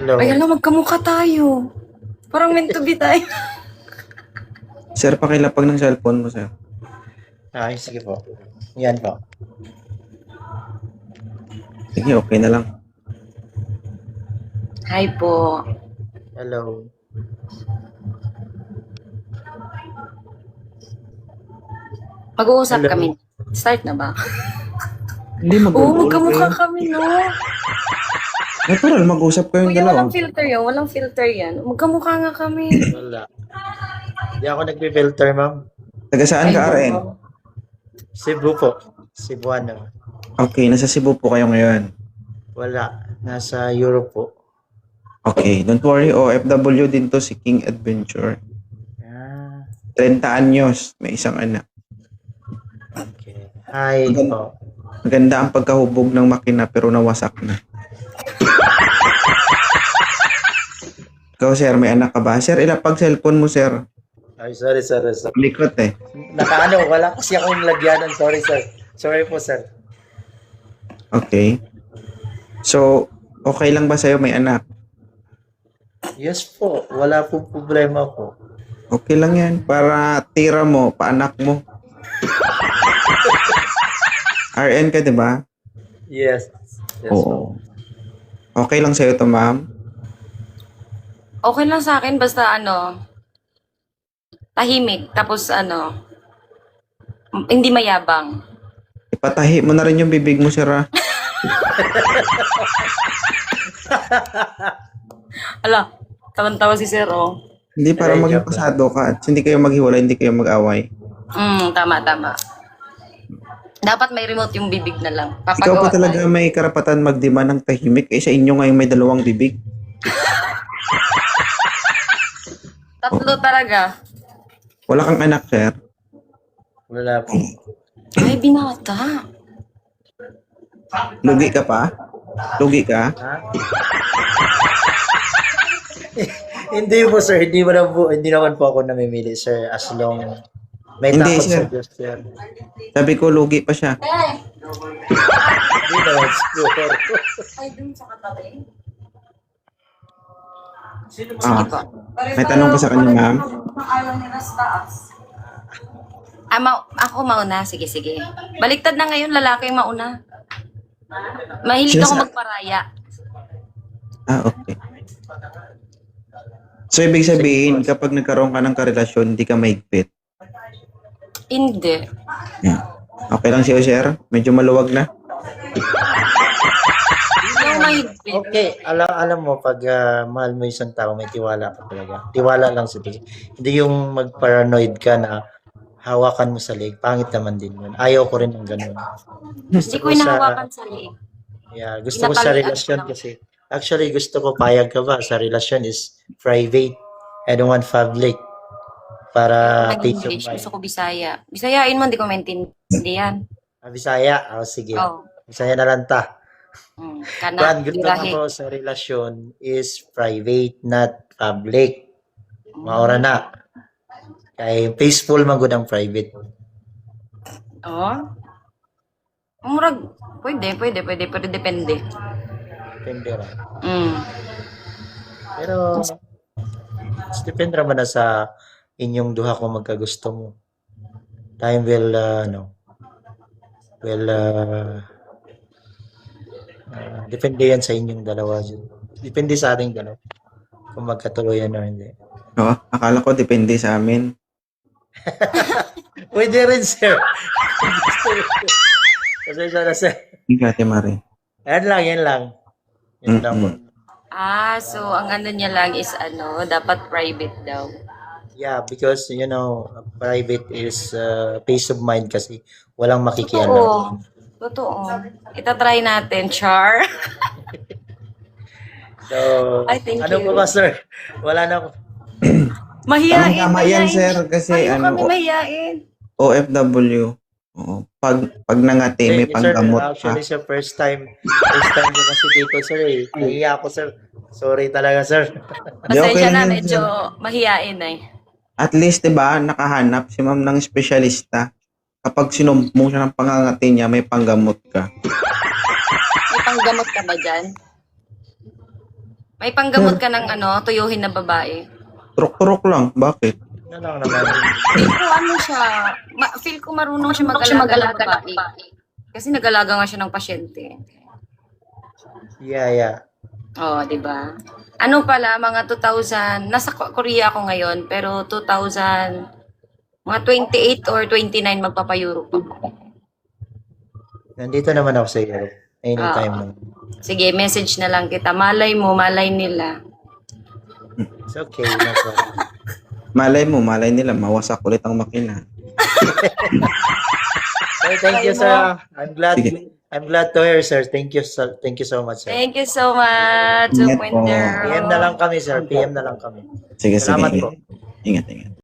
Ay, Hello. alam, magkamukha tayo. Parang meant to be tayo. Sir, pakilapag ng cellphone mo, sir. Ay, sige po. Yan po. Sige, okay na lang. Hi po. Hello. Mag-uusap Hello. kami. Start na ba? Hindi Oo, mag-call magkamukha kayo. kami, no? Natural, mag-usap kayong Kuya, dalawa. walang filter yan. Walang filter yan. Magkamukha nga kami. Wala. Hindi ako nagpi-filter, ma'am. Taga saan ka, RN? Cebu po. Cebuano. Okay, nasa Cebu po kayo ngayon. Wala. Nasa Europe po. Okay, don't worry, OFW din to si King Adventure. Ah, 30 anyos, may isang anak. okay. Hi po. Maganda ang pagkahubog ng makina pero nawasak na. Ikaw, sir, may anak ka ba? Sir, ilapag cellphone mo, sir. Ay, sorry. Likot eh. Nakaano, wala kasi akong lagyanan. Sorry, sir. Sorry po, sir. Okay. So, okay lang ba sa'yo may anak? Yes po. Wala po problema po. Okay lang yan. Para tira mo, paanak mo. RN ka, di ba? Yes. Yes po. Oo. Okay lang sa'yo to, ma'am? Okay lang sa akin, basta tahimik. Tapos hindi mayabang. Ipatahi mo na rin yung bibig mo, sir, ah. Ala, tawan-tawa si Sir, oh. Hindi para Ay, maging joke pasado ka at hindi kayo maghiwalay, hindi kayo mag-away. Tama. Dapat may remote yung bibig na lang. Ikaw Papagawa pa talaga may karapatan magdemand ng tahimik eh sa inyo ngayon may dalawang bibig. Tatlo talaga. Wala kang anak, sir. Wala po. Ay, binata. Lugi ka pa? Lugi ka? Ha? Hindi po, sir. Hindi naman po ako namimili, sir. As long may Hindi, takot sir. sa Diyos, sir. Sabi ko, lugi pa siya. Hindi naman siguro. Ay, dun sa katabi. Ah, may tanong ka sa kanya, ma'am? Ayaw nila sa taas. Ako mauna. Sige. Baliktad na ngayon, lalaki yung mauna. Mahilig Siya ako sa- magparaya. Ah, okay. So, ibig sabihin, kapag nagkaroon ka ng karelasyon, hindi ka mahigpit. Hindi. Yeah. Okay lang siya, sir? Medyo maluwag na? Hindi ako mahigpit. Okay, alam mo, pag mahal mo isang tao, may tiwala ka talaga. Tiwala lang sa Diyos. Hindi yung mag-paranoid ka na hawakan mo sa leg. Pangit naman din yun. Ayaw ko rin ng ganun. Hindi ko hinahawakan sa liig. Yeah, gusto ko sa Pinapalian relasyon ko lang. kasi actually gusto ko payag ka ba sa relasyon is private. I don't want public para peace of Nag-English, mind. gusto ko Bisaya. Bisayain mo, hindi ko maintindihan. Bisaya? Oh, sige. Oh. Bisaya na lang ta. Kana, Kwan, gusto birahe. ko sa relasyon is private, not public. Maura na. Kay peaceful man gud ang private. Oh. Murag, pwede, pero depende. Depende ra. Pero depende naman na sa inyong duha kung magkagusto mo. Time will depende yan sa inyong dalawa. Depende sa ating dalawa kung magkatuloyan o hindi. Oo, akala ko depende sa amin. Pwede rin, sir. Kasi na, sir. Hindi Ate Mari. Yan lang. Yan lang po. So ang niya lang is dapat private daw. Yeah, because, private is peace of mind kasi walang makikialam. Totoo. Itatry natin, Char. So, Ay, thank ano you. po ba, sir? Wala na ako. Mahiyain. Tama yan, sir, kasi Ayaw kami mahiyain. OFW. Oo. Pag nangati, may Sir, panggamot ka. actually, sir, first time ko kasi dito, sir, eh. Nahiya ako, sir. Sorry talaga, sir. Di, okay Pasensya lang na, yan, medyo sir. mahiyain eh. At least, diba, nakahanap si ma'am ng espesyalista. Kapag sinumpong siya ng pangangati niya, may panggamot ka. May panggamot ka ba dyan? May panggamot ka ng tuyuhin na babae. Turok-turok lang. Bakit? Ano lang naman. Pero ano siya, feel ko marunong siya mag-alaga ng babae. Kasi nag-alaga nga siya ng pasyente. Yeah. Oh, di ba? Ano pala, mga 2000, nasa Korea ako ngayon, pero 2000, mga 28 or 29 magpapa-Europe ako. Nandito naman ako sa Europe. Anytime lang. Sige, message na lang kita. Malay mo, malay nila. It's okay. No problem. Malay nila, mawasak ulit ang makina. So, thank you, sir. Sige. I'm glad to hear, sir. Thank you so much, sir. Thank you so much, Ingat po. Winter. PM na lang kami, sir. PM na lang kami. Sige, Salamat sige. po. Ingat.